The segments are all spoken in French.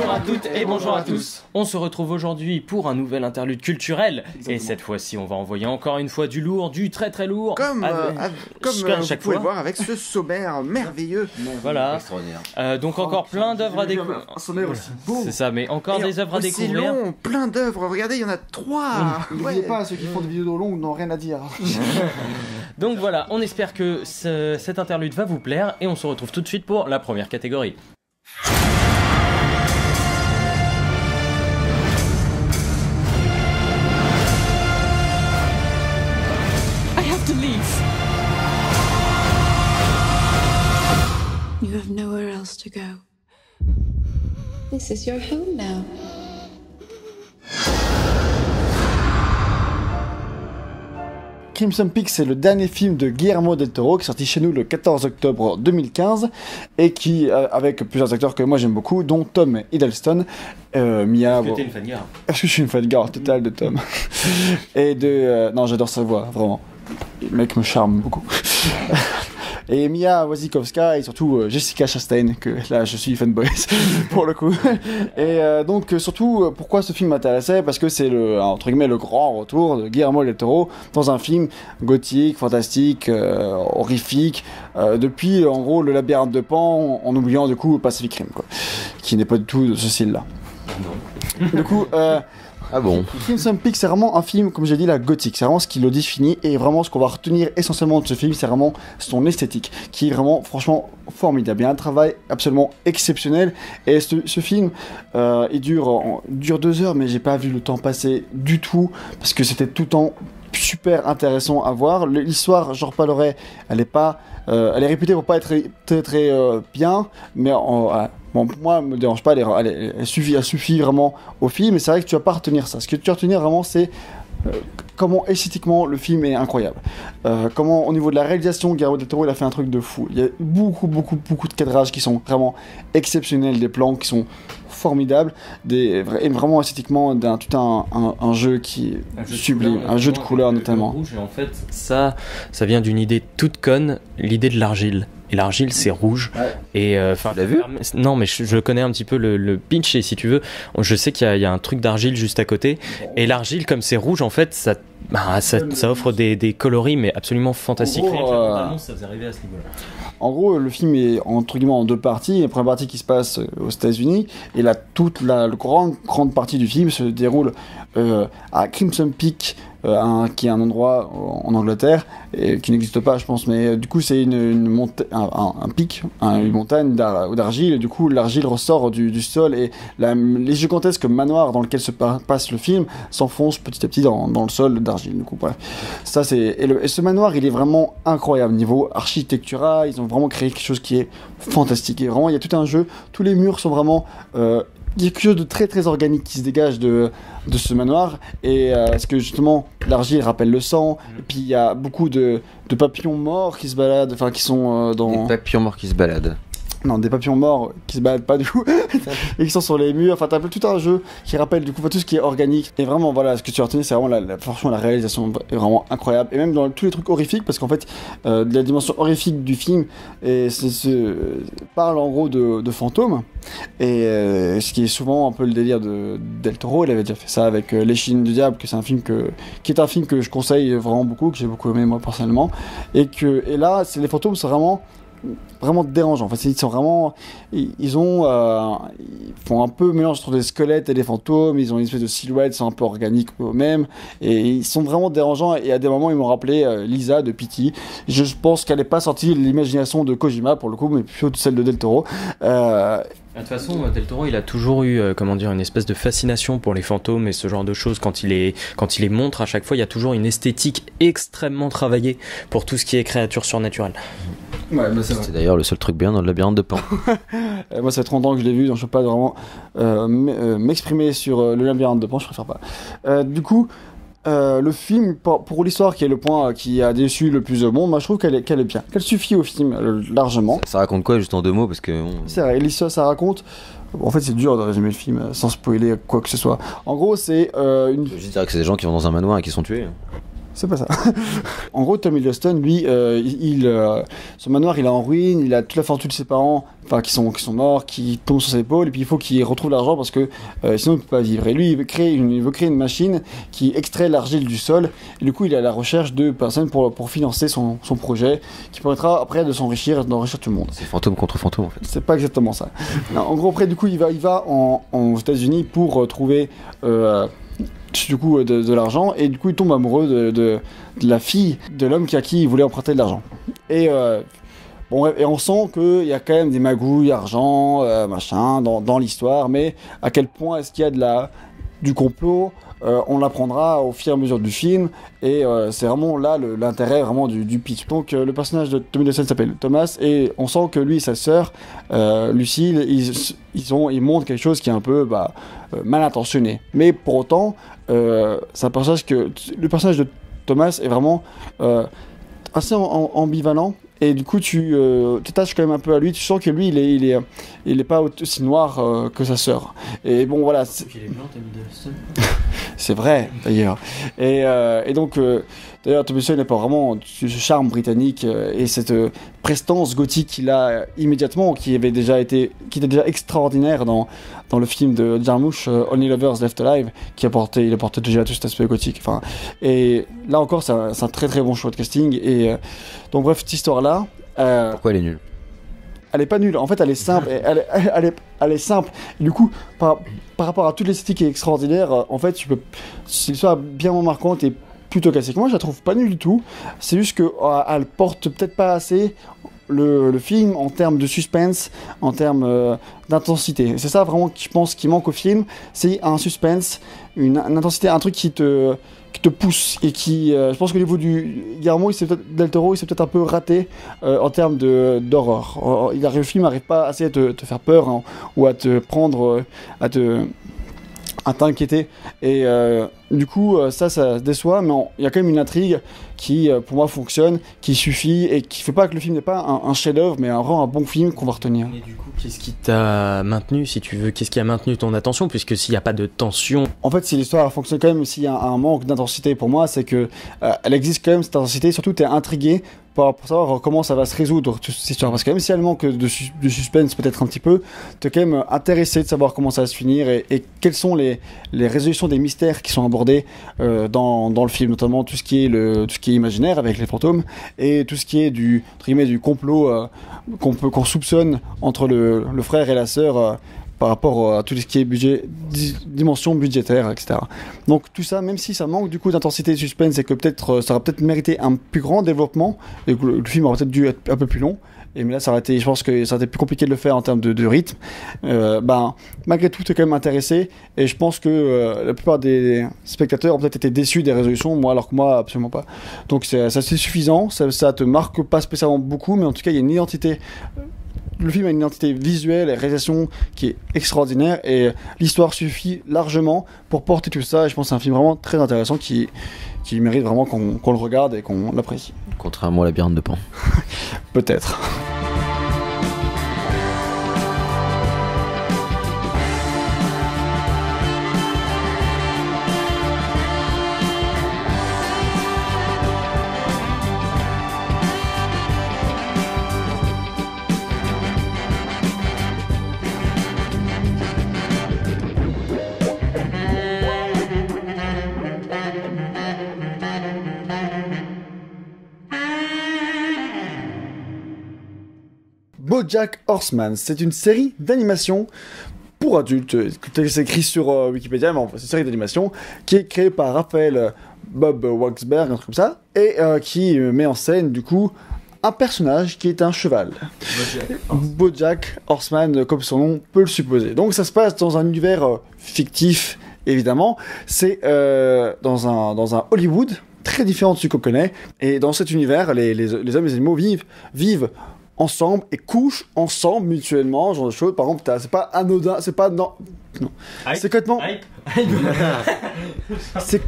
Bonjour à toutes et bonjour à tous. On se retrouve aujourd'hui pour un nouvel interlude culturel. Et cette fois-ci, on va envoyer encore une fois du lourd, du très très lourd. Comme chaque vous pouvez fois. le voir avec ce sommaire merveilleux. Voilà. Donc encore plein d'œuvres à découvrir. Un sommaire aussi beau. C'est ça, mais encore des œuvres à aussi découvrir. long, plein d'œuvres. Regardez, il y en a 3. N'oubliez pas, ceux qui font des vidéos longues n'ont rien à dire. Donc voilà, on espère que cet interlude va vous plaire et on se retrouve tout de suite pour la première catégorie. I have to leave. You have nowhere else to go. This is your home now. Crimson Peak, c'est le dernier film de Guillermo del Toro qui est sorti chez nous le 14 octobre 2015 et qui, avec plusieurs acteurs que moi j'aime beaucoup, dont Tom Hiddleston, Mia... Est-ce que t'es une fangirl ? Parce que je suis une fangirl totale de Tom. Et de... non, j'adore sa voix, vraiment. Le mec me charme beaucoup. Et Mia Wasikowska et surtout Jessica Chastain, que là je suis fanboy pour le coup. Et donc surtout pourquoi ce film m'intéressait, parce que c'est entre guillemets le grand retour de Guillermo del Toro dans un film gothique, fantastique, horrifique, depuis en gros le Labyrinthe de Pan, en oubliant du coup Pacific Rim, quoi, qui n'est pas du tout de ce style-là. Non. Du coup. Ah bon. Crimson Peak, c'est vraiment un film, comme j'ai dit, la gothique. C'est vraiment ce qui le définit et vraiment ce qu'on va retenir essentiellement de ce film, c'est vraiment son esthétique, qui est vraiment, franchement, formidable. Il y a un travail absolument exceptionnel. Et ce film, il dure 2 heures, mais j'ai pas vu le temps passer du tout parce que c'était tout le temps super intéressant à voir. L'histoire, j'en reparlerai, elle est réputée pour pas être très bien, mais bon, pour moi, elle me dérange pas, elle suffit vraiment au film, et c'est vrai que tu vas pas retenir ça. Ce que tu vas retenir vraiment, c'est comment esthétiquement le film est incroyable. Comment au niveau de la réalisation, Guillermo del Toro il a fait un truc de fou. Il y a beaucoup de cadrages qui sont vraiment exceptionnels, des plans qui sont formidables, et vraiment esthétiquement tout un jeu qui est sublime, un jeu de couleurs notamment. Le rouge, et en fait, ça vient d'une idée toute conne, l'idée de l'argile. Et l'argile, c'est rouge. Ouais. Et enfin, tu l'as vu ? Non, mais je connais un petit peu le pitch. Et si tu veux, je sais qu'il y a un truc d'argile juste à côté. Et l'argile, comme c'est rouge, en fait, ça offre des coloris, mais absolument fantastiques. Ça faisait rêver à ce niveau-là. En gros, le film est entre guillemets en 2 parties. La première partie qui se passe aux États-Unis, et là, toute la grande partie du film se déroule à Crimson Peak, qui est un endroit en Angleterre et qui n'existe pas, je pense, mais du coup c'est un pic, une montagne d'argile, et du coup l'argile ressort du sol, et les gigantesques manoirs dans lesquels se passe le film s'enfoncent petit à petit dans le sol d'argile. Du coup, bref, ça c'est et ce manoir, il est vraiment incroyable niveau architectural. Ils ont vraiment créé quelque chose qui est fantastique, et vraiment il y a tout un jeu, tous les murs sont vraiment il y a quelque chose de très très organique qui se dégage de ce manoir, et parce que justement l'argile rappelle le sang, et puis il y a beaucoup de papillons morts qui se baladent, enfin qui sont dans... Des papillons morts qui se baladent. Non, des papillons morts qui se baladent pas du coup et qui sont sur les murs. Enfin, t'as tout un jeu qui rappelle du coup tout ce qui est organique. Et vraiment, voilà, ce que tu as retenu, c'est vraiment franchement la réalisation est vraiment incroyable. Et même dans tous les trucs horrifiques, parce qu'en fait, la dimension horrifique du film parle en gros de fantômes. Et ce qui est souvent un peu le délire de Del Toro. Il avait déjà fait ça avec L'Échine du Diable, que c'est un film qui est un film que je conseille vraiment beaucoup, que j'ai beaucoup aimé moi personnellement. Et là, les fantômes sont vraiment dérangeants. Enfin, ils sont vraiment, ils font un peu mélange entre des squelettes et des fantômes. Ils ont une espèce de silhouette, ils sont un peu organiques eux-mêmes, et ils sont vraiment dérangeants. Et à des moments, ils m'ont rappelé Lisa de Pity. Je pense qu'elle n'est pas sortie de l'imagination de Kojima pour le coup, mais plutôt de celle de Del Toro. De toute façon, Del Toro, il a toujours eu, une espèce de fascination pour les fantômes et ce genre de choses. Quand il les montre à chaque fois, il y a toujours une esthétique extrêmement travaillée pour tout ce qui est créature surnaturelle. Ouais, bah c'est d'ailleurs le seul truc bien dans le Labyrinthe de Pan. Moi, ça fait 30 ans que je l'ai vu, donc je peux pas vraiment m'exprimer sur le Labyrinthe de Pan, je préfère pas. Du coup, le film, pour l'histoire qui est le point qui a déçu le plus de monde, moi je trouve qu'elle est bien. Qu'elle suffit au film largement. Ça raconte quoi, juste en 2 mots, parce que... C'est vrai, l'histoire, ça raconte... En fait, c'est dur de résumer le film sans spoiler quoi que ce soit. En gros, c'est Je veux juste dire que c'est des gens qui vont dans un manoir et qui sont tués. C'est pas ça. En gros, Tom Hiddleston, lui, son manoir, il est en ruine, il a toute la fortune de ses parents, enfin, qui sont morts, qui tombent sur ses épaules, et puis il faut qu'il retrouve l'argent parce que sinon il peut pas vivre. Et lui, il veut créer une machine qui extrait l'argile du sol, et du coup, il est à la recherche de personnes pour financer son projet, qui permettra après de s'enrichir, d'enrichir tout le monde. C'est fantôme contre fantôme en fait. C'est pas exactement ça. Non, en gros, après, du coup, il va aux États-Unis pour trouver du coup de l'argent, et du coup il tombe amoureux de la fille de l'homme à qui il voulait emprunter de l'argent. Et et on sent qu'il y a quand même des magouilles, argent, machin dans l'histoire, mais à quel point est-ce qu'il y a du complot, on l'apprendra au fur et à mesure du film, et c'est vraiment là l'intérêt vraiment du pitch. Donc le personnage de Tom Hiddleston s'appelle Thomas, et on sent que lui et sa sœur Lucille, ils montrent quelque chose qui est un peu mal intentionné. Mais pour autant, c'est un personnage le personnage de Thomas est vraiment assez ambivalent. Et du coup, tu t'attaches quand même un peu à lui. Tu sens que lui, il est pas aussi noir que sa sœur. Et bon, voilà. Il est blanc, Tom Hiddleston. C'est vrai, d'ailleurs. Et donc, d'ailleurs, Tom Hiddleston n'a pas vraiment ce charme britannique et cette prestance gothique qu'il a immédiatement, qui était déjà extraordinaire dans le film de Jarmusch, Only Lovers Left Alive, il apportait déjà tout cet aspect gothique. Enfin, et là encore, c'est un très très bon choix de casting. Et donc, bref, cette histoire-là. Pourquoi elle est nulle? Elle est pas nulle, en fait elle est simple, elle est simple. Et du coup, par rapport à toute l'esthétique qui est extraordinaire, en fait, c'est une histoire bien moins marquante et plutôt classique. Moi je la trouve pas nulle du tout, c'est juste qu'elle porte peut-être pas assez le film en termes de suspense, en termes d'intensité. C'est ça vraiment que je pense qui manque au film, c'est un suspense, une intensité, un truc qui te pousse et qui, je pense qu'au niveau du Guillermo del Toro, il s'est peut-être un peu raté en termes d'horreur. Le film n'arrive pas assez à te faire peur, hein, ou à te prendre, à t'inquiéter. Et du coup, ça déçoit, mais il y a quand même une intrigue qui, pour moi, fonctionne, qui suffit et qui fait pas que le film n'est pas un chef-d'œuvre, mais vraiment un bon film qu'on va retenir. Et du coup, qu'est-ce qui t'a maintenu, si tu veux, qu'est-ce qui a maintenu ton attention, puisque s'il n'y a pas de tension... En fait, si l'histoire fonctionne quand même, s'il y a un manque d'intensité pour moi, c'est que elle existe quand même cette intensité, surtout t'es intrigué pour savoir comment ça va se résoudre cette histoire, parce que même si elle manque de suspense peut-être un petit peu, t'es quand même intéressé de savoir comment ça va se finir et quelles sont les résolutions des mystères qui sont abordés dans le film, notamment tout ce qui est imaginaire avec les fantômes et tout ce qui est du complot qu'on soupçonne entre le frère et la sœur par rapport à tout ce qui est dimension budgétaire, etc. Donc tout ça, même si ça manque du coup d'intensité et de suspense, et que peut-être ça aurait peut-être mérité un plus grand développement, et que le film aurait peut-être dû être un peu plus long, mais là je pense que ça aurait été plus compliqué de le faire en termes de rythme, malgré tout t'es quand même intéressé, et je pense que la plupart des spectateurs ont peut-être été déçus des résolutions, alors que moi absolument pas. Donc c'est suffisant, ça te marque pas spécialement beaucoup, mais en tout cas il y a une identité. Le film a une identité visuelle et réalisation qui est extraordinaire, et l'histoire suffit largement pour porter tout ça, et je pense que c'est un film vraiment très intéressant qui mérite vraiment qu'on le regarde et qu'on l'apprécie. Contrairement à Labyrinthe de Pan. Peut-être. BoJack Horseman, c'est une série d'animation pour adultes, c'est écrit sur Wikipédia, mais c'est une série d'animation qui est créée par Raphaël Bob Waksberg, un truc comme ça, et qui met en scène du coup un personnage qui est un cheval. BoJack Horseman, comme son nom peut le supposer. Donc ça se passe dans un univers fictif, évidemment. C'est dans un Hollywood très différent de ce qu'on connaît, et dans cet univers, les hommes et les animaux vivent ensemble et couchent ensemble mutuellement, ce genre de choses. Par exemple, c'est pas anodin, c'est pas non, c'est complètement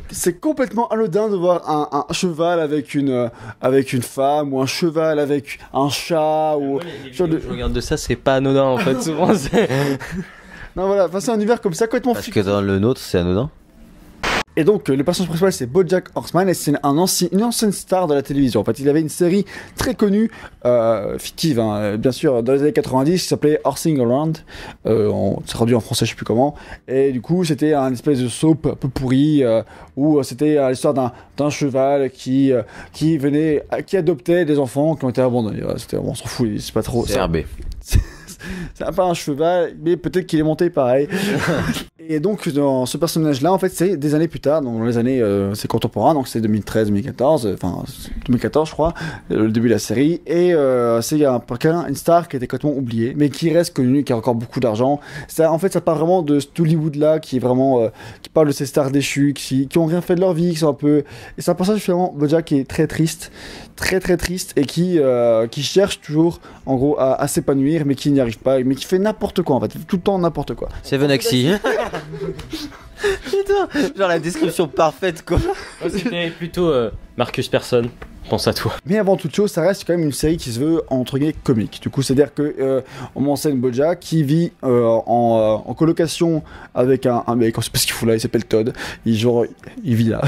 c'est complètement anodin de voir un cheval avec une femme, ou un cheval avec un chat, ou je regarde de ça, c'est pas anodin en fait. Souvent c'est non, voilà, enfin, c'est un univers comme ça complètement parce que dans le nôtre c'est anodin. Et donc, le personnage principal, c'est BoJack Horseman, et c'est une ancienne star de la télévision. En fait, il avait une série très connue, fictive, hein, bien sûr, dans les années 90, qui s'appelait Horsing Around. C'est traduit en français, je sais plus comment. Et du coup, c'était un espèce de soap un peu pourri, où c'était l'histoire d'un cheval qui adoptait des enfants qui ont été abandonnés. Voilà, on s'en fout, c'est pas trop. C'est RB. C'est pas un cheval, mais peut-être qu'il est monté pareil. Et donc, dans ce personnage-là, en fait, c'est des années plus tard, donc dans les années, c'est contemporain, donc c'est 2013, 2014, enfin 2014, je crois, le début de la série. Et c'est une star qui a été complètement oubliée, mais qui reste connue, qui a encore beaucoup d'argent. En fait, ça parle vraiment de cet Hollywood-là, qui est vraiment, qui parle de ces stars déchues, qui ont rien fait de leur vie, qui sont un peu. Et c'est un personnage finalement, BoJack, qui est très triste, très triste, et qui cherche toujours, en gros, à s'épanouir, mais qui n'y arrive pas, mais qui fait n'importe quoi en fait, tout le temps n'importe quoi. Seven Axie. Putain, genre la description parfaite quoi. Moi, c'était plutôt Marcus Persson. Pense à toi. Mais avant toute chose, ça reste quand même une série qui se veut entre guillemets comique. Du coup, c'est-à-dire que on m'enseigne BoJack qui vit en colocation avec un mec, on sait pas ce qu'il fout là, il s'appelle Todd. Il vit là,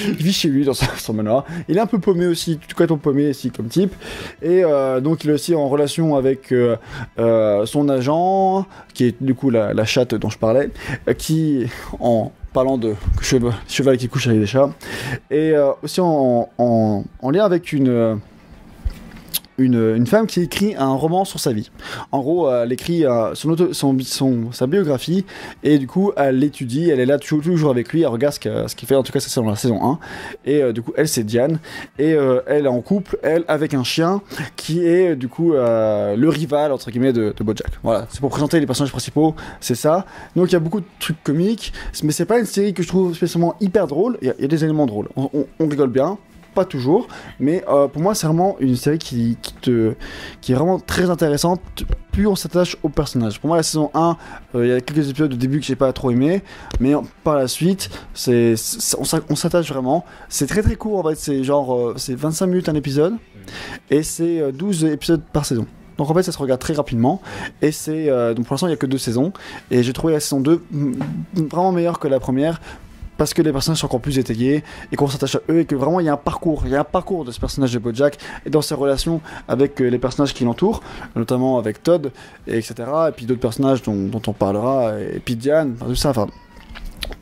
il vit chez lui dans son manoir. Il est un peu paumé aussi, tout cas ton paumé aussi comme type. Et donc il est aussi en relation avec son agent, qui est du coup la chatte dont je parlais, qui en parlant de cheval qui couche avec des chats, et aussi en lien avec une femme qui écrit un roman sur sa vie. En gros, elle écrit sa biographie, et du coup, elle l'étudie, elle est là toujours avec lui, elle regarde ce qu'il fait, en tout cas, ça c'est dans la saison 1. Et du coup, elle, c'est Diane, et elle est en couple, elle, avec un chien, qui est du coup le rival, entre guillemets, de BoJack. Voilà, c'est pour présenter les personnages principaux, c'est ça. Donc il y a beaucoup de trucs comiques, mais c'est pas une série que je trouve spécialement hyper drôle, il y a des éléments drôles, on rigole bien, pas toujours, mais pour moi c'est vraiment une série qui est vraiment très intéressante, plus on s'attache au personnage. Pour moi la saison 1, il y a quelques épisodes au début que j'ai pas trop aimé, mais par la suite on s'attache vraiment. C'est très très court en fait, c'est genre c'est 25 minutes un épisode, et c'est 12 épisodes par saison. Donc en fait ça se regarde très rapidement, et c'est donc pour l'instant il n'y a que 2 saisons, et j'ai trouvé la saison 2 vraiment meilleure que la première, parce que les personnages sont encore plus étayés et qu'on s'attache à eux, et que vraiment il y a un parcours de ce personnage de BoJack et dans ses relations avec les personnages qui l'entourent, notamment avec Todd, et etc. Et puis d'autres personnages dont on parlera, et puis Diane, tout ça, enfin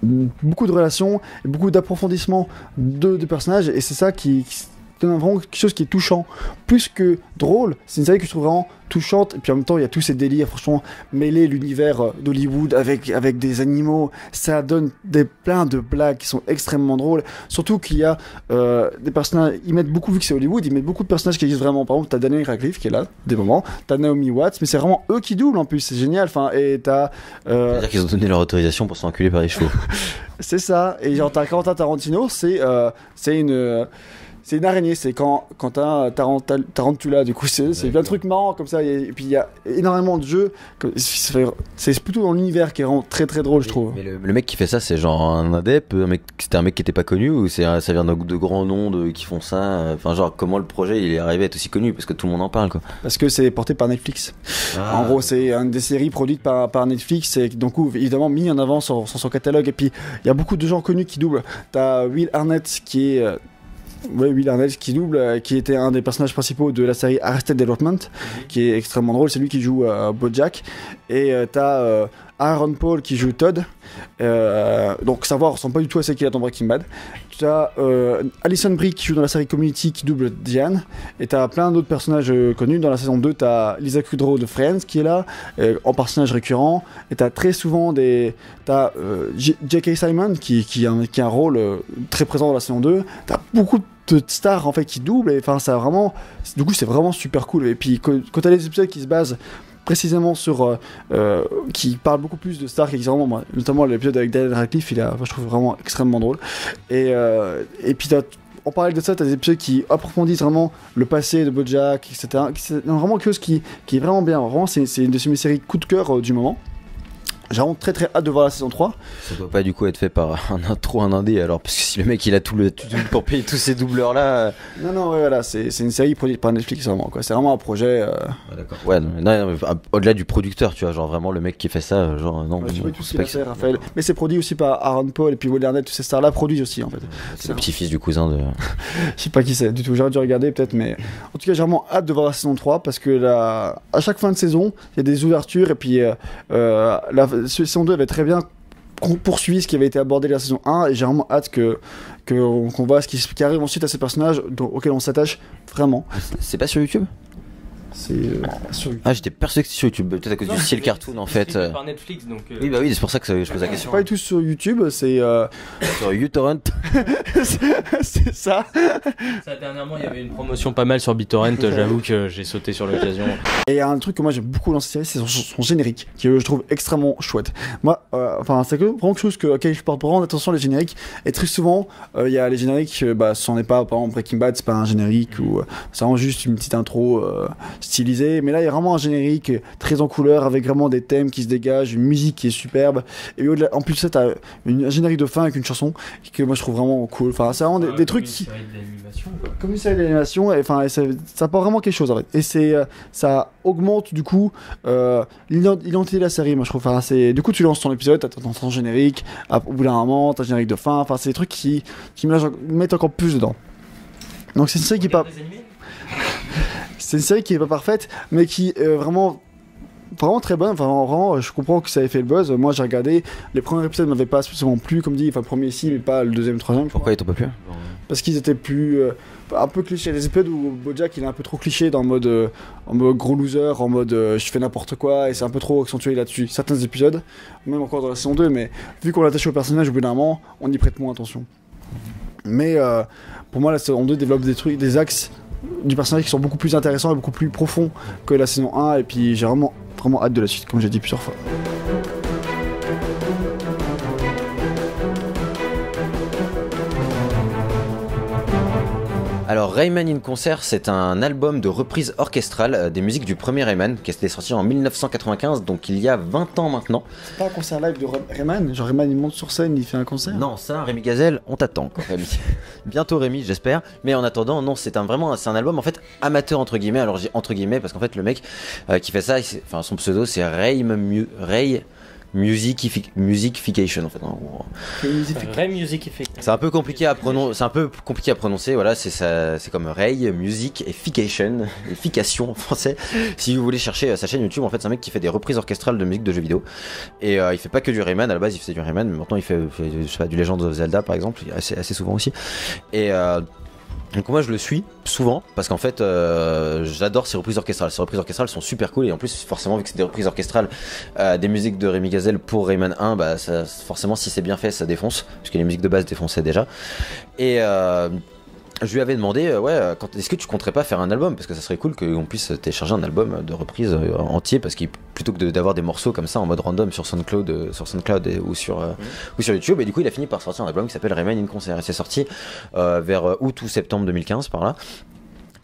beaucoup de relations et beaucoup d'approfondissement de personnages, et c'est ça qui donne vraiment quelque chose qui est touchant, plus que drôle. C'est une série que je trouve vraiment touchante, et puis en même temps il y a tous ces délires, franchement, mêler l'univers d'Hollywood avec des animaux, ça donne plein de blagues qui sont extrêmement drôles, surtout qu'il y a des personnages, ils mettent beaucoup, vu que c'est Hollywood, ils mettent beaucoup de personnages qui existent vraiment. Par exemple, t'as Daniel Radcliffe qui est là, des moments, t'as Naomi Watts, mais c'est vraiment eux qui doublent en plus, c'est génial, enfin, et t'as c'est-à-dire qu'ils ont donné leur autorisation pour se faire enculer par les chevaux. C'est ça, et genre t'as Quentin Tarantino, c'est une araignée, c'est quand t'as Tarantula, du coup c'est plein de trucs marrants comme ça, et puis il y a énormément de jeux, c'est plutôt dans l'univers qui est vraiment très très drôle, je trouve. Mais le mec qui fait ça, c'est genre un adep, c'était un mec qui était pas connu, ou ça vient de grands noms qui font ça, enfin genre comment le projet il est arrivé à être aussi connu, parce que tout le monde en parle quoi. Parce que c'est porté par Netflix. En gros c'est une des séries produites par Netflix, et donc évidemment mis en avant sur son catalogue, et puis il y a beaucoup de gens connus qui doublent. T'as Will Arnett qui est... Will Arnett qui double, qui était un des personnages principaux de la série Arrested Development, qui est extrêmement drôle, c'est lui qui joue BoJack, et t'as Aaron Paul qui joue Todd, donc savoir ressemble pas du tout à celle qu'il a dans Breaking Bad. T'as Alison Brie qui joue dans la série Community, qui double Diane, et t'as plein d'autres personnages connus. Dans la saison 2, t'as Lisa Kudrow de Friends qui est là, en personnage récurrent, et t'as très souvent J.K. Simon qui a un rôle très présent dans la saison 2. T'as beaucoup de stars en fait qui doublent, et enfin ça vraiment, du coup c'est vraiment super cool. Et puis quand t'as les épisodes qui se basent précisément sur qui parle beaucoup plus de stars qui existent vraiment, moi, notamment l'épisode avec Daniel Radcliffe, je trouve vraiment extrêmement drôle, et puis en parallèle de ça, t'as des épisodes qui approfondissent vraiment le passé de BoJack, etc. C'est vraiment quelque chose qui est vraiment bien, vraiment c'est une de mes séries coup de cœur du moment. j'ai vraiment très très hâte de voir la saison 3. Ça doit pas du coup être fait par un indé alors, parce que si le mec il a tout pour payer tous ces doubleurs là. Non, ouais, voilà, c'est une série produite par Netflix vraiment, quoi. C'est vraiment un projet. Ah, d'accord. Ouais, non, mais au-delà du producteur, tu vois, genre vraiment le mec qui fait ça, genre non. Ouais, je sais pas tout ce c'est qu'il pas a fait, Raphaël. Mais c'est produit aussi par Aaron Paul et puis Will Arnett, tous ces stars-là produisent aussi en fait. c'est le petit-fils du cousin de. Je sais pas qui c'est du tout, j'aurais dû regarder peut-être, mais en tout cas j'ai vraiment hâte de voir la saison 3 parce que à chaque fin de saison, il y a des ouvertures et puis la saison 2 avait très bien poursuivi ce qui avait été abordé la saison 1 et j'ai vraiment hâte qu'on voit ce qui arrive ensuite à ces personnages auxquels on s'attache vraiment. C'est pas sur YouTube? C'est sur YouTube. Ah, j'étais persuadé que c'était sur YouTube, peut-être à cause du style cartoon en fait. Par Netflix, donc. Oui, bah oui, c'est pour ça que je pose la question. Pas du tout sur YouTube, c'est Sur uTorrent. c'est ça. Dernièrement, il y avait une promotion pas mal sur BitTorrent. J'avoue que j'ai sauté sur l'occasion. Et un truc que moi j'aime beaucoup dans cette série, c'est son générique, qui je trouve extrêmement chouette. Moi, enfin, c'est vraiment quelque chose auquel je porte vraiment attention, les génériques. Et très souvent, il y a les génériques, ce n'en est pas, par exemple Breaking Bad, c'est pas un générique ou c'est vraiment juste une petite intro stylisée. Mais là, il y a vraiment un générique très en couleur avec vraiment des thèmes qui se dégagent, une musique qui est superbe. Et en plus, ça, t'as un générique de fin avec une chanson que moi je trouve vraiment cool. Enfin, c'est vraiment des trucs qui. Comme une série d'animation, et enfin, ça apporte vraiment quelque chose en fait. Et ça augmente du coup l'identité de la série, moi je trouve. Enfin, du coup, tu lances ton épisode, t'as ton générique, au bout d'un moment, t'as un générique de fin. Enfin, c'est des trucs qui mettent encore plus dedans. Donc, c'est une série qui est pas. C'est une série qui est pas parfaite, mais qui est vraiment très bonne. Enfin, vraiment, je comprends que ça ait fait le buzz. Moi, j'ai regardé, les premiers épisodes m'avaient pas spécialement plu, comme dit, enfin, le premier ici, mais pas le deuxième, troisième. Pourquoi ils t'ont pas plu? Parce qu'ils étaient plus un peu clichés. Les épisodes où Bojack il est un peu trop cliché en mode gros loser, en mode je fais n'importe quoi, et c'est un peu trop accentué là-dessus. Certains épisodes, même encore dans la saison 2, mais vu qu'on l'attache au personnage au bout d'un moment, on y prête moins attention. Mais pour moi, la saison 2 développe des axes du personnage qui sont beaucoup plus intéressants et beaucoup plus profonds que la saison 1, et puis j'ai vraiment hâte de la suite, comme j'ai dit plusieurs fois. Alors Rayman in Concert, c'est un album de reprise orchestrale des musiques du premier Rayman qui était sorti en 1995, donc il y a 20 ans maintenant. C'est pas un concert live de Rayman? Genre Rayman il monte sur scène, il fait un concert? Non, ça, Rémi Gazelle, on t'attend quoi, Rémi. Bientôt Rémi, j'espère. Mais en attendant, non, c'est un album en fait amateur entre guillemets. Alors j'ai entre guillemets parce qu'en fait le mec qui fait ça, son pseudo c'est Ray Musicification en fait. Ray Musicification. C'est un peu compliqué à prononcer. Voilà, c'est comme Ray Musicification, effication en français. Si vous voulez chercher sa chaîne YouTube, en fait, c'est un mec qui fait des reprises orchestrales de musique de jeux vidéo. Et il fait pas que du Rayman. À la base, il faisait du Rayman, mais maintenant il fait je sais pas, du Legend of Zelda par exemple, assez souvent aussi. Et donc moi je le suis souvent parce qu'en fait j'adore ces reprises orchestrales. Ces reprises orchestrales sont super cool et en plus forcément vu que c'est des reprises orchestrales des musiques de Rémi Gazelle pour Rayman 1, bah ça, forcément si c'est bien fait ça défonce parce que les musiques de base défonçaient déjà. Et je lui avais demandé est-ce que tu compterais pas faire un album parce que ça serait cool qu'on puisse télécharger un album de reprise entier parce que plutôt que d'avoir des morceaux comme ça en mode random sur SoundCloud ou sur YouTube. Et du coup il a fini par sortir un album qui s'appelle Rayman in Concert et c'est sorti vers août ou septembre 2015 par là.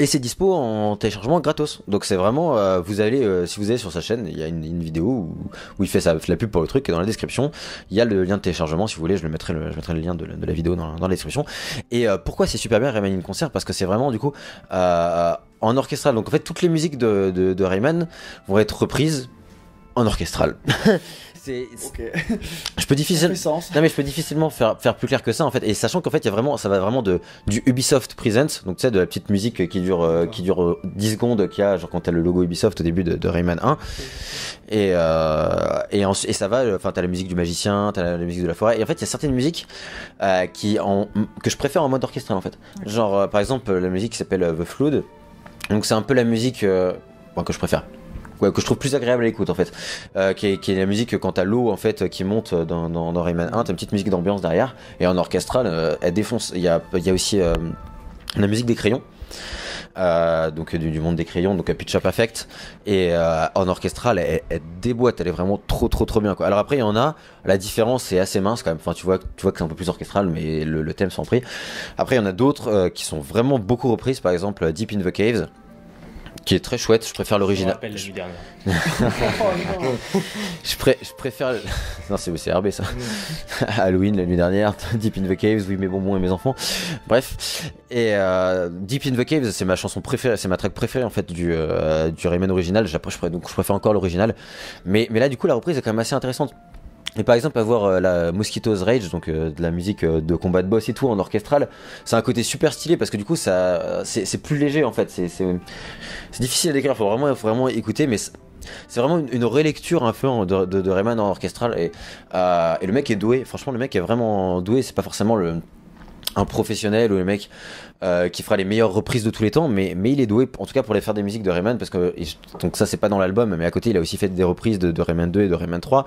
Et c'est dispo en téléchargement gratos. Donc c'est vraiment, si vous allez sur sa chaîne, il y a une vidéo où il fait la pub pour le truc et dans la description, il y a le lien de téléchargement. Si vous voulez, je mettrai le lien de la vidéo dans la description. Et pourquoi c'est super bien Rayman in Concert? Parce que c'est vraiment du coup en orchestral. Donc en fait toutes les musiques de Rayman vont être reprises en orchestral. Okay. Je peux difficilement faire plus clair que ça en fait, et sachant qu'en fait ça va vraiment du Ubisoft Presents, donc tu sais de la petite musique qui dure 10 secondes qu'il y a genre quand t'as le logo Ubisoft au début de Rayman 1 et ça va, enfin t'as la musique du magicien, t'as la musique de la forêt, et en fait il y a certaines musiques que je préfère en mode orchestral en fait, genre par exemple la musique qui s'appelle The Flood, donc c'est un peu la musique que je préfère. Ouais, que je trouve plus agréable à l'écoute en fait, qui est la musique quand t'as l'eau en fait qui monte dans Rayman 1, t'as une petite musique d'ambiance derrière, et en orchestral elle défonce. Il y a aussi la musique des crayons, donc du monde des crayons, donc Pitch Perfect, et en orchestral elle déboîte, elle est vraiment trop bien quoi. Alors après il y en a, la différence est assez mince quand même, enfin tu vois que c'est un peu plus orchestral mais le thème s'en prie. Après il y en a d'autres qui sont vraiment beaucoup reprises, par exemple Deep in the Caves, qui est très chouette. Je préfère Je me l'original. rappelle la nuit dernière. Je préfère. Non, c'est RB ça. Halloween la nuit dernière, Deep in the Caves, oui, mes bonbons et mes enfants. Bref. Et Deep in the Caves, c'est ma chanson préférée, c'est ma track préférée en fait du Rayman original. Donc je préfère encore l'original. Mais là, du coup, la reprise est quand même assez intéressante. Et par exemple, avoir la Mosquito's Rage, donc de la musique de combat de boss et tout en orchestral, c'est un côté super stylé parce que du coup, c'est plus léger en fait. C'est difficile à décrire, faut vraiment écouter, mais c'est vraiment une relecture un peu de Rayman en orchestral. Et le mec est doué, franchement, le mec est vraiment doué. C'est pas forcément un professionnel ou le mec qui fera les meilleures reprises de tous les temps, mais il est doué en tout cas pour les faire des musiques de Rayman, parce que donc ça c'est pas dans l'album, mais à côté il a aussi fait des reprises de Rayman 2 et de Rayman 3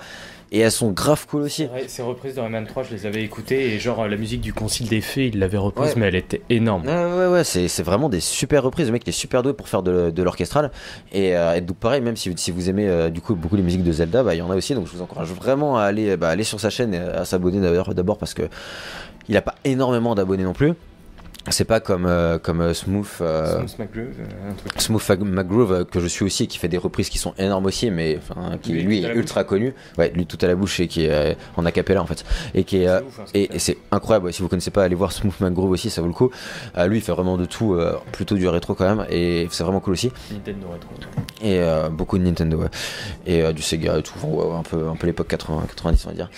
et elles sont grave cool aussi. Ouais, ces reprises de Rayman 3, je les avais écoutées et genre la musique du Concile des Fées, il l'avait reprise, Ouais. mais elle était énorme. Ouais, c'est vraiment des super reprises. Le mec il est super doué pour faire de l'orchestral et donc pareil, même si vous aimez du coup beaucoup les musiques de Zelda, bah il y en a aussi, donc je vous encourage vraiment à aller sur sa chaîne et à s'abonner d'abord parce que il a pas énormément d'abonnés non plus. C'est pas comme Smooth McGrew, un truc. Smooth McGroove que je suis aussi, qui fait des reprises qui sont énormes aussi, mais enfin qui Lui, lui tout à est la ultra connu. Ouais, lui tout à la bouche et qui est en acapella en fait, et qui est C'est ouf, hein, ce qu'il fait. et c'est incroyable. Ouais, si vous connaissez pas, allez voir Smooth McGroove aussi, ça vaut le coup. Lui il fait vraiment de tout, plutôt du rétro quand même, et c'est vraiment cool aussi. Nintendo Retro. Et beaucoup de Nintendo, ouais. Et du Sega et tout, enfin, ouais, un peu l'époque 90 on va dire.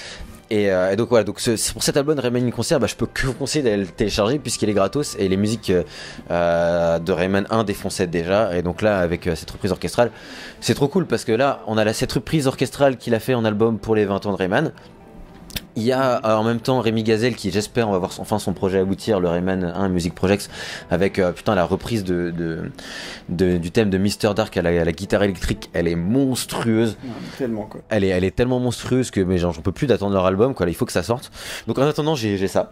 Et donc voilà, donc c'est pour cet album Rayman in Concert, bah, je peux que vous conseiller d'aller le télécharger puisqu'il est gratos et les musiques de Rayman 1 défonçaient déjà, et donc là avec cette reprise orchestrale c'est trop cool parce que là on a cette reprise orchestrale qu'il a fait en album pour les 20 ans de Rayman. Il y a en même temps Rémi Gazelle qui, j'espère, on va voir enfin son projet aboutir, le Rayman 1 Music Projects, avec la reprise du thème de Mr. Dark à la guitare électrique. Elle est monstrueuse. Ouais, tellement quoi. Elle est tellement monstrueuse que mais genre j'en peux plus d'attendre leur album quoi. Là, il faut que ça sorte. Donc en attendant j'ai ça.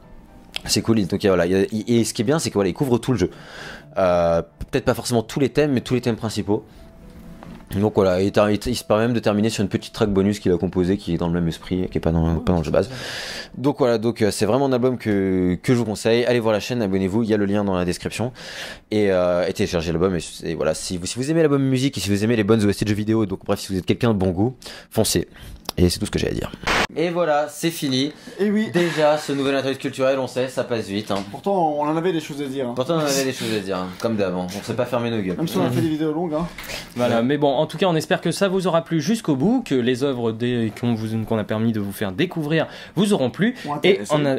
C'est cool. Donc voilà. Et ce qui est bien c'est que voilà, il couvre tout le jeu. Peut-être pas forcément tous les thèmes, mais tous les thèmes principaux. Donc voilà, il se permet même de terminer sur une petite track bonus qu'il a composée, qui est dans le même esprit, qui est pas dans le jeu base. Donc voilà, c'est vraiment un album que je vous conseille. Allez voir la chaîne, abonnez-vous, il y a le lien dans la description, et téléchargez l'album. Et voilà, si vous aimez l'album musique et si vous aimez les bonnes OST de jeux vidéo, donc bref, si vous êtes quelqu'un de bon goût, foncez. Et c'est tout ce que j'ai à dire. Et voilà, c'est fini. Et oui, Déjà, ce nouvel interlude culturel, on sait, ça passe vite. Hein. pourtant on en avait des choses à dire. Hein. Pourtant, on avait des choses à dire, hein, comme d'avant. On sait pas fermer nos gueules. Même si on a fait des vidéos longues. Hein. Voilà, mais bon, en tout cas, on espère que ça vous aura plu jusqu'au bout, que les œuvres qu'on a permis de vous faire découvrir vous auront plu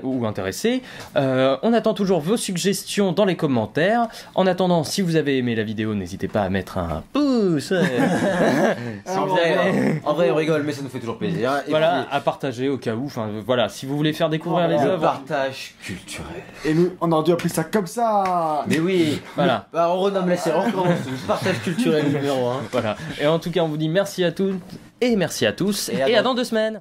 ou intéressé. On attend toujours vos suggestions dans les commentaires. En attendant, si vous avez aimé la vidéo, n'hésitez pas à mettre un pouce. En vrai, on rigole, mais ça nous fait toujours plaisir. Et Voilà, puis, à partager au cas où. Enfin, voilà, si vous voulez faire découvrir les le œuvres. partage culturel. Et nous, on aurait dû appeler ça comme ça. Mais oui, Voilà. Bah, on renomme la série, on recommence. Partage culturel numéro 1. Voilà. Et en tout cas, on vous dit merci à toutes et merci à tous. Et Et à à dans 2 semaines.